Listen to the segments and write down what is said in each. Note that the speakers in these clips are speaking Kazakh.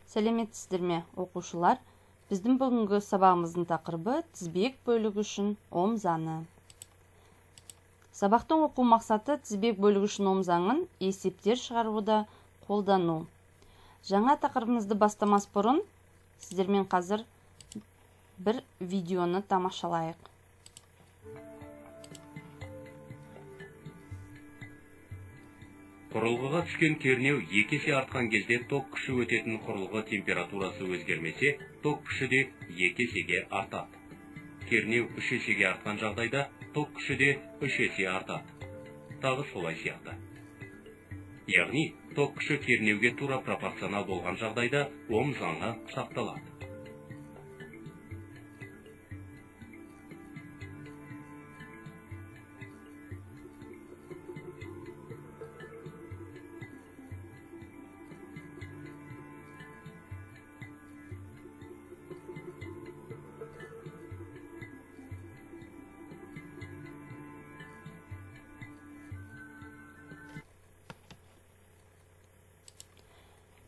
Сәлеметсіздер ме, оқушылар? Біздің бүгінгі сабағымыздың тақырыбы тізбек бөлігі үшін ом заңы. Сабақтың оқу мақсаты тізбек бөлігі үшін ом заңын есептер шығаруда қолдану. Жаңа тақырыбымызды бастамас бұрын сіздермен қазір бір видеоны тамашалайық. Құрылғыға түскен кернеу екі есе артқан кезде ток күші өтетін құрылғы температурасы өзгермесе, ток күші де екі есеге артады. Кернеу 3 есеге артқан жағдайда ток күші де 3 есе артады. Тағы солай сияқты. Яғни, ток күші кернеуге тура пропорционал болған жағдайда ом заңы сақталады.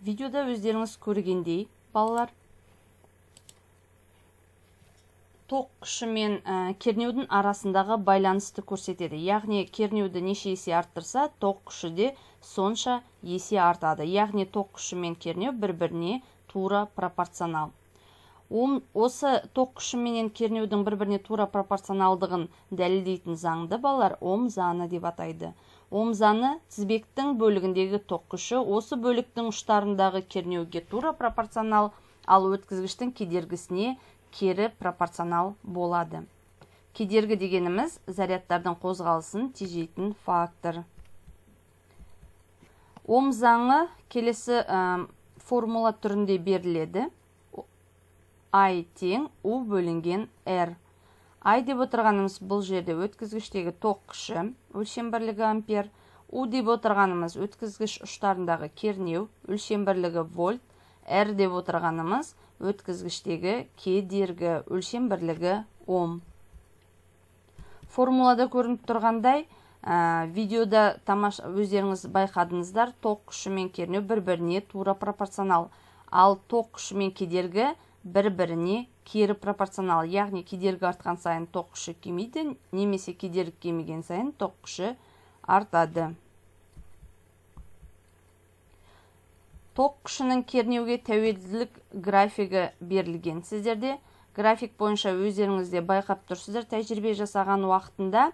Видеода өздеріңіз көргендей, балалар, ток күші мен кернеудің арасындағы байланысты көрсетеді. Яғни, кернеуді неше есе арттырса, ток күші де сонша есе артады. Яғни, ток күші мен кернеу бір-біріне тура пропорционал. Осы ток күші менен кернеудің бір-біріне тура пропорционалдығын дәлелдейтін заңды балалар ом заңы деп атайды. Ом заңы тізбектің бөлігіндегі ток күші осы бөліктің ұштарындағы кернеуге тура пропорционал, ал өткізгіштің кедергісіне кері пропорционал болады. Кедергі дегеніміз зарядтардың қозғалысын тежейтін фактор. Ом заңы келесі формула түрінде беріледі. I тең U бөлінген R. I деп отырғанымыз бұл жерде өткізгіштегі ток күші, өлшем бірлігі ампер. U деп отырғанымыз өткізгіш ұштарындағы кернеу, өлшем бірлігі вольт. R деп отырғанымыз өткізгіштегі кедергі, өлшем бірлігі ом. Формулада көрініп тұрғандай, видеода өздеріңіз байқадыңыздар, ток күші мен кернеу бір-біріне тура пропорционал, ал ток күші мен кедергі бір-біріне кері пропорционал. Яғни, кедергі артқан сайын ток күші кемейді, немесе кедергі кемеген сайын ток күші артады. Ток күшінің кернеуге тәуелділік графигі берілген. Сіздерде график бойынша өздеріңізде байқап тұрсыздар, тәжірибе жасаған уақытында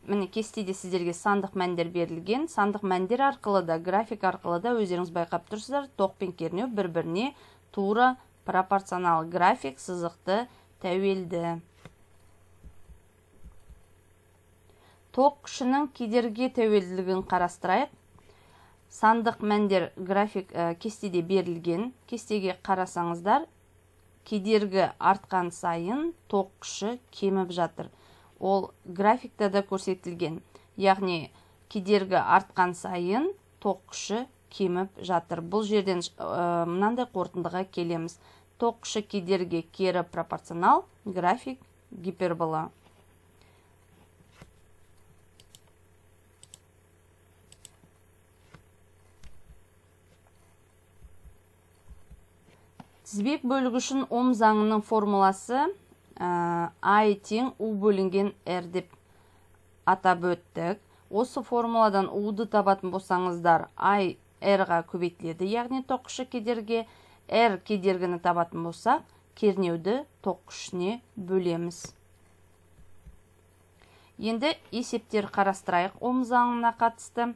міне кестеде сіздерге сандық мәндер берілген. Сандық мәндер арқылы да, график арқылы да өздеріңіз байқап тұрсыздар, ток пен кернеу бір-біріне тура пропорционал. График сызықты тәуелді. Ток күшінің кедергі тәуелділігін қарастырайық. Сандық мәндер график кестеде берілген. Кестеге қарасаңыздар, кедергі артқан сайын ток күші кеміп жатыр. Ол графикта да көрсетілген. Яғни, кедергі артқан сайын ток күші кеміп жатыр. Бұл жерден мынандай қорытындыға келеміз. Ток күші кедергі кері пропорционал, график гипербола. Тізбек бөлігі үшін ом заңының формуласы I тең U бөлінген R деп атап өттік. Осы формуладан U-ды табатын болсаңыздар, I R-ға көбейтіледі, яғни ток күші кедергі. R кедергіні табатын болсақ, кернеуді ток күшіне бөлеміз. Енді есептер қарастырайық ом заңына қатысты.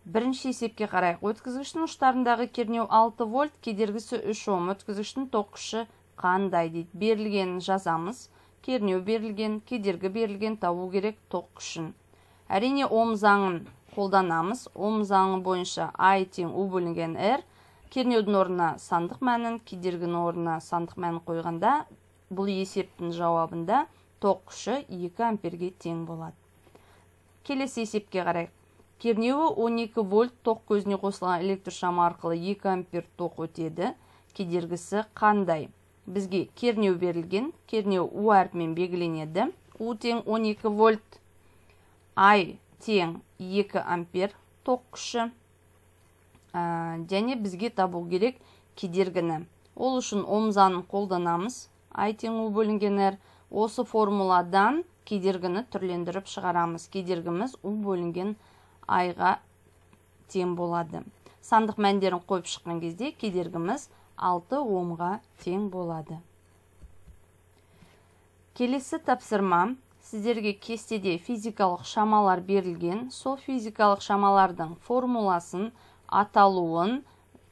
Бірінші есепке қарайық. Өткізгіштің ұштарындағы кернеу 6 вольт, кедергісі 3 ом. Өткізгіштің ток күші қандай дейді. Берілгенін жазамыз. Кернеу берілген, кедергі берілген, табу керек ток күшін. Әрине ом заңын қолданамыз. Ом заңы бойынша I тең U бөлінген R. Кернеудің орнына сандық мәнін, кедергінің орнына сандық мәнін қойғанда, бұл есептің жауабында ток күші 2 амперге тең болады. Келесі есепке қарайық. Кернеуі 12 вольт ток көзіне қосылған электр шамы арқылы 2 ампер ток өтеді. Кедергісі қандай? Бізге кернеу берілген. Кернеу U әрпімен белгіленеді. U тең 12 вольт, I тең 2 ампер ток күші. және бізге табу керек кедергіні. Ол үшін ом заңын қолданамыз. I тең U бөлінген R. Осы формуладан кедергіні түрлендіріп шығарамыз. Кедергіміз U бөлінген I-ға тең болады. Сандық мәндерін қойып шыққан кезде кедергіміз 6 омға тең болады. Келесі тапсырма. Сіздерге кестеде физикалық шамалар берілген. Сол физикалық шамалардың формуласын, аталуын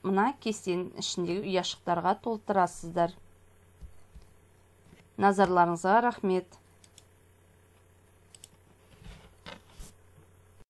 мына кестенің ішіндегі ұяшықтарға толтырасыздар. Назарларыңызға рахмет.